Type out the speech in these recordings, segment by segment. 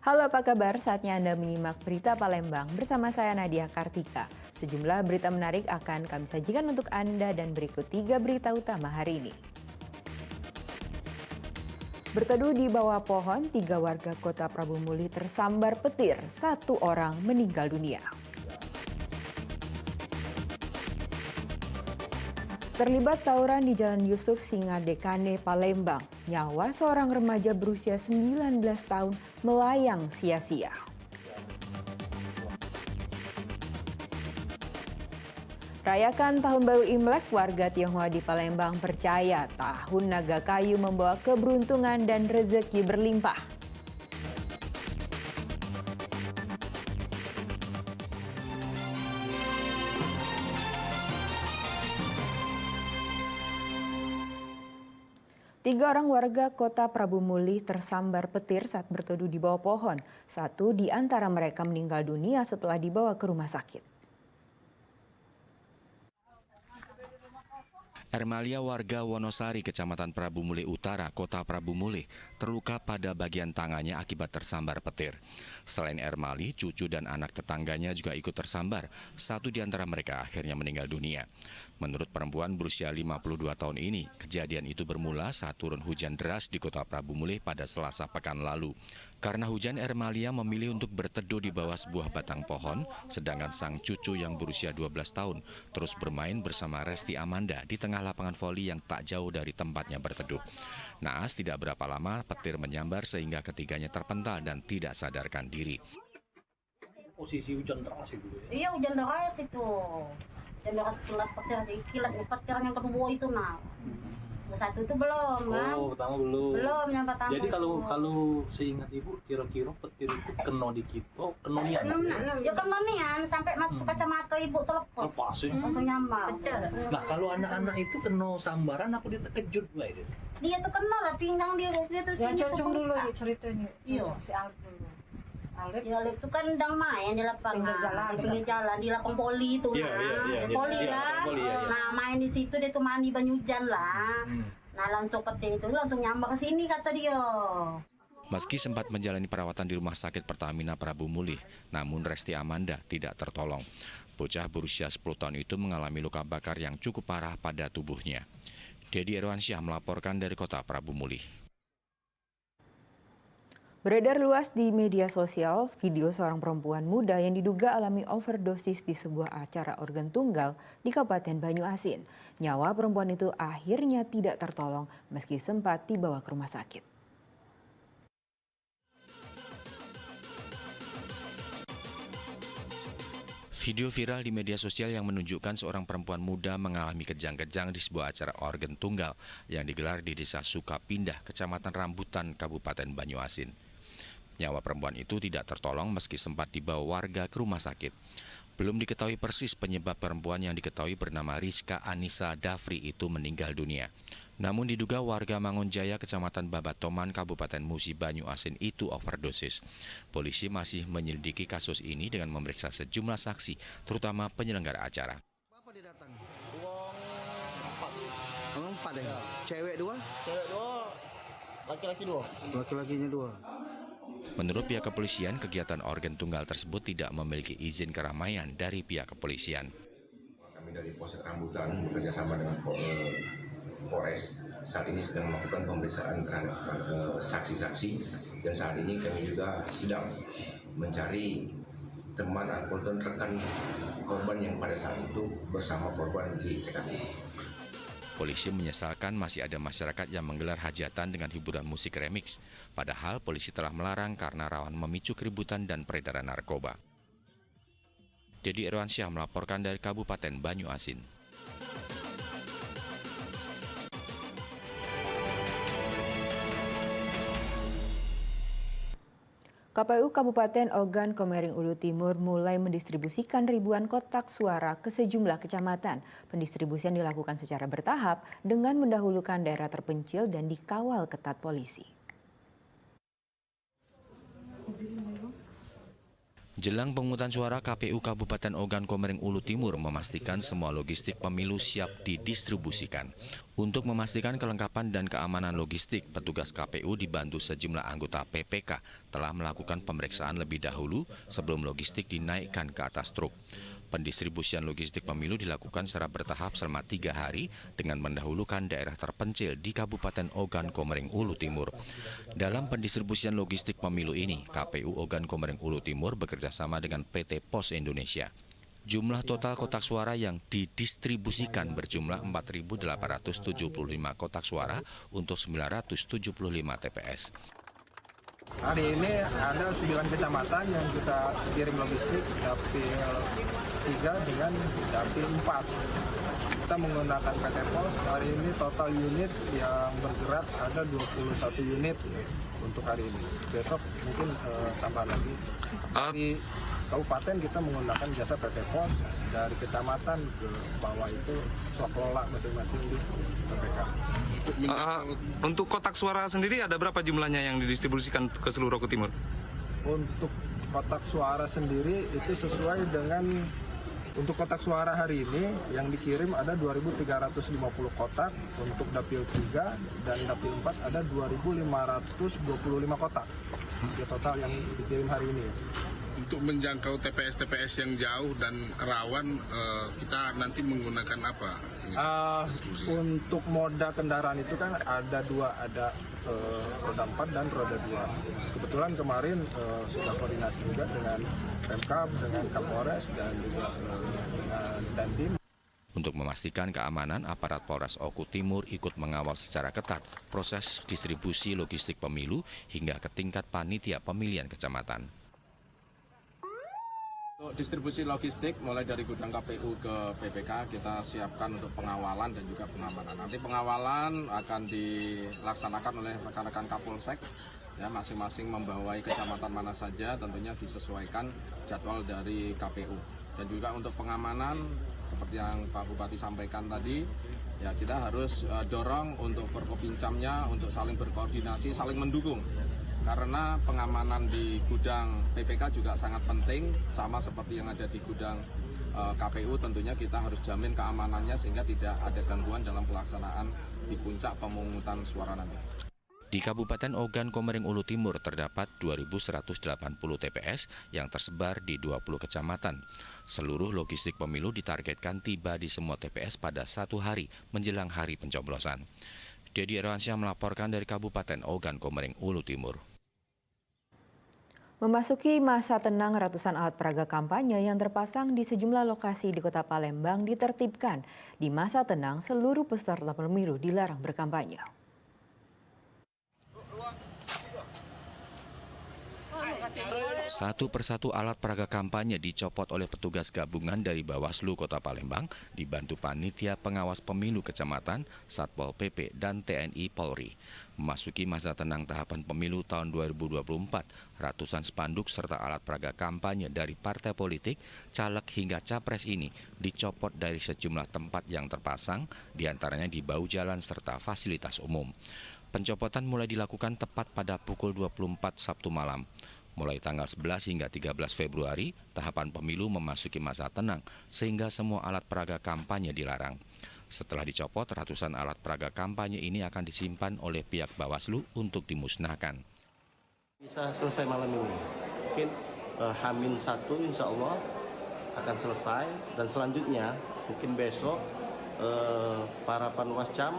Halo, apa kabar? Saatnya Anda menyimak berita Palembang bersama saya Nadia Kartika. Sejumlah berita menarik akan kami sajikan untuk Anda dan berikut 3 berita utama hari ini. Berteduh di bawah pohon, 3 warga kota Prabu Muli tersambar petir, 1 orang meninggal dunia. Terlibat tawuran di Jalan Yusuf Singadekane, Palembang. Nyawa seorang remaja berusia 19 tahun melayang sia-sia. Rayakan Tahun Baru Imlek, warga Tionghoa di Palembang percaya Tahun Naga Kayu membawa keberuntungan dan rezeki berlimpah. Tiga orang warga kota Prabu Muli tersambar petir saat berteduh di bawah pohon. 1 di antara mereka meninggal dunia setelah dibawa ke rumah sakit. Ermalia, warga Wonosari, Kecamatan Prabu Muli Utara, Kota Prabu Muli, terluka pada bagian tangannya akibat tersambar petir. Selain Ermali, cucu dan anak tetangganya juga ikut tersambar. 1 di antara mereka akhirnya meninggal dunia. Menurut perempuan berusia 52 tahun ini, kejadian itu bermula saat turun hujan deras di Kota Prabu Muli pada Selasa pekan lalu. Karena hujan, Ermalia memilih untuk berteduh di bawah sebuah batang pohon, sedangkan sang cucu yang berusia 12 tahun terus bermain bersama Resti Amanda di tengah lapangan voli yang tak jauh dari tempatnya berteduh. Naas tidak berapa lama petir menyambar sehingga ketiganya terpental dan tidak sadarkan diri. Posisi hujan deras itu ya? Iya, hujan deras itu. Hujan deras petir yang kedua itu nah. Satu itu belum kan? Oh, pertama belum. Belum yang pertama. Jadi kalau seingat ibu kira-kira petir itu kena di kita, kena nian. Ya kena nian sampai masuk kacamata ibu terlepas. Lepas ya? Langsung nyambar. Nah, kalau anak-anak itu kena sambaran apa dia terkejut baik? Dia tuh kena lah pinggang dia terus Ya, sini cocok dulu bengkak. ya ceritanya. Iya. Si Alif dulu. Alif Ya, Alif itu kan sedang main di lapangan, di pinggir jalan, di lapang poli itu Iya, nah. iya, Poli iya, kan. lapang poli, iya. Nah, main di situ dia tuh mandi banyu hujan lah. Nah, langsung petir itu langsung nyambar ke sini kata dia. Meski sempat menjalani perawatan di Rumah Sakit Pertamina Prabu Muli, namun Resti Amanda tidak tertolong. Bocah berusia 10 tahun itu mengalami luka bakar yang cukup parah pada tubuhnya. Dedi Irwansyah melaporkan dari Kota Prabu Muli. Beredar luas di media sosial video seorang perempuan muda yang diduga alami overdosis di sebuah acara organ tunggal di Kabupaten Banyuasin. Nyawa perempuan itu akhirnya tidak tertolong meski sempat dibawa ke rumah sakit. Video viral di media sosial yang menunjukkan seorang perempuan muda mengalami kejang-kejang di sebuah acara organ tunggal yang digelar di Desa Sukapindah, Kecamatan Rambutan, Kabupaten Banyuasin. Nyawa perempuan itu tidak tertolong meski sempat dibawa warga ke rumah sakit. Belum diketahui persis penyebab perempuan yang diketahui bernama Rizka Anissa Dafri itu meninggal dunia. Namun diduga warga Mangunjaya, Kecamatan Babatoman, Kabupaten Musi Banyuasin itu overdosis. Polisi masih menyelidiki kasus ini dengan memeriksa sejumlah saksi, terutama penyelenggara acara. Berapa dia datang? Uang 4 ya? Cewek 2? Cewek 2, laki-laki 2. Laki-lakinya 2. Menurut pihak kepolisian, kegiatan organ tunggal tersebut tidak memiliki izin keramaian dari pihak kepolisian. Kami dari Polsek Rambutan bekerjasama dengan Polres saat ini sedang melakukan pemeriksaan terhadap saksi-saksi, dan saat ini kami juga sedang mencari teman ataupun rekan korban yang pada saat itu bersama korban di TKP. Polisi menyesalkan masih ada masyarakat yang menggelar hajatan dengan hiburan musik remix. Padahal polisi telah melarang karena rawan memicu keributan dan peredaran narkoba. Dedi Irwansyah melaporkan dari Kabupaten Banyuasin. KPU Kabupaten Ogan Komering Ulu Timur mulai mendistribusikan ribuan kotak suara ke sejumlah kecamatan. Pendistribusian dilakukan secara bertahap dengan mendahulukan daerah terpencil dan dikawal ketat polisi. Jelang pemungutan suara, KPU Kabupaten Ogan Komering Ulu Timur memastikan semua logistik pemilu siap didistribusikan. Untuk memastikan kelengkapan dan keamanan logistik, petugas KPU dibantu sejumlah anggota PPK telah melakukan pemeriksaan lebih dahulu sebelum logistik dinaikkan ke atas truk. Pendistribusian logistik pemilu dilakukan secara bertahap selama 3 hari dengan mendahulukan daerah terpencil di Kabupaten Ogan Komering Ulu Timur. Dalam pendistribusian logistik pemilu ini, KPU Ogan Komering Ulu Timur bekerjasama dengan PT Pos Indonesia. Jumlah total kotak suara yang didistribusikan berjumlah 4.875 kotak suara untuk 975 TPS. Hari ini ada 9 kecamatan yang kita kirim logistik, dapil 3 dengan dapil 4. Kita menggunakan PT Pos, hari ini total unit yang bergerak ada 21 unit untuk hari ini. Besok mungkin tambah lagi. Di kabupaten kita menggunakan jasa PT Pos, dari kecamatan ke bawah itu swakelola masing-masing di PPK. Untuk kotak suara sendiri ada berapa jumlahnya yang didistribusikan ke seluruh Oku Timur? Untuk kotak suara sendiri itu sesuai dengan untuk kotak suara hari ini yang dikirim ada 2.350 kotak, untuk dapil 3 dan dapil 4 ada 2.525 kotak. Ya, total yang dikirim hari ini. Untuk menjangkau TPS-TPS yang jauh dan rawan, kita nanti menggunakan apa? Untuk moda kendaraan itu kan ada 2, ada roda 4 dan roda 2. Kebetulan kemarin sudah koordinasi juga dengan Pemkab, dengan Kapolres dan juga dengan Dandim. Untuk memastikan keamanan, aparat Polres Oku Timur ikut mengawal secara ketat proses distribusi logistik pemilu hingga ke tingkat panitia pemilihan kecamatan. Untuk distribusi logistik mulai dari gudang KPU ke PPK kita siapkan untuk pengawalan dan juga pengamanan. Nanti pengawalan akan dilaksanakan oleh rekan-rekan Kapolsek, ya, masing-masing membawai kecamatan mana saja, tentunya disesuaikan jadwal dari KPU. Dan juga untuk pengamanan seperti yang Pak Bupati sampaikan tadi, ya kita harus dorong untuk Forkopincamnya untuk saling berkoordinasi, saling mendukung. Karena pengamanan di gudang PPK juga sangat penting, sama seperti yang ada di gudang KPU, tentunya kita harus jamin keamanannya sehingga tidak ada gangguan dalam pelaksanaan di puncak pemungutan suara nanti. Di Kabupaten Ogan Komering Ulu Timur terdapat 2.180 TPS yang tersebar di 20 kecamatan. Seluruh logistik pemilu ditargetkan tiba di semua TPS pada 1 hari menjelang hari pencoblosan. Dedi Erwansyah melaporkan dari Kabupaten Ogan Komering Ulu Timur. Memasuki masa tenang, ratusan alat peraga kampanye yang terpasang di sejumlah lokasi di Kota Palembang ditertibkan. Di masa tenang, seluruh peserta pemilu dilarang berkampanye. Satu persatu alat peraga kampanye dicopot oleh petugas gabungan dari Bawaslu Kota Palembang, dibantu panitia pengawas pemilu kecamatan, Satpol PP, dan TNI Polri. Memasuki masa tenang tahapan pemilu tahun 2024, ratusan spanduk serta alat peraga kampanye dari partai politik, caleg hingga capres ini dicopot dari sejumlah tempat yang terpasang, diantaranya di bahu jalan serta fasilitas umum. Pencopotan mulai dilakukan tepat pada pukul 24 Sabtu malam. Mulai tanggal 11 hingga 13 Februari, tahapan pemilu memasuki masa tenang sehingga semua alat peraga kampanye dilarang. Setelah dicopot, ratusan alat peraga kampanye ini akan disimpan oleh pihak Bawaslu untuk dimusnahkan. Bisa selesai malam ini. Mungkin H-1 insya Allah akan selesai, dan selanjutnya mungkin besok para panwascam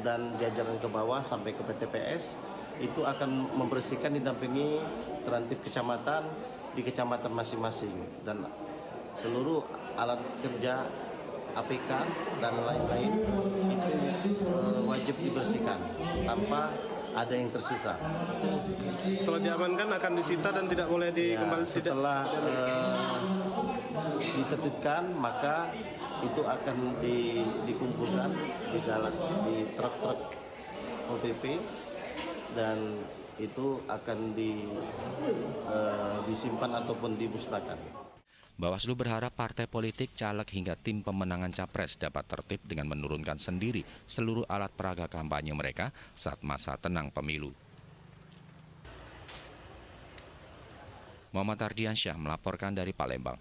dan jajaran ke bawah sampai ke PTPS itu akan membersihkan, didampingi terantip kecamatan di kecamatan masing-masing, dan seluruh alat kerja APK dan lain-lain itu wajib dibersihkan tanpa ada yang tersisa. Setelah diamankan akan disita dan tidak boleh dikembali. Setelah ditertibkan, maka itu akan dikumpulkan di truk-truk OPP dan itu akan disimpan ataupun dimusnahkan. Bawaslu berharap partai politik, caleg hingga tim pemenangan capres dapat tertib dengan menurunkan sendiri seluruh alat peraga kampanye mereka saat masa tenang pemilu. Muhammad Ardiansyah melaporkan dari Palembang.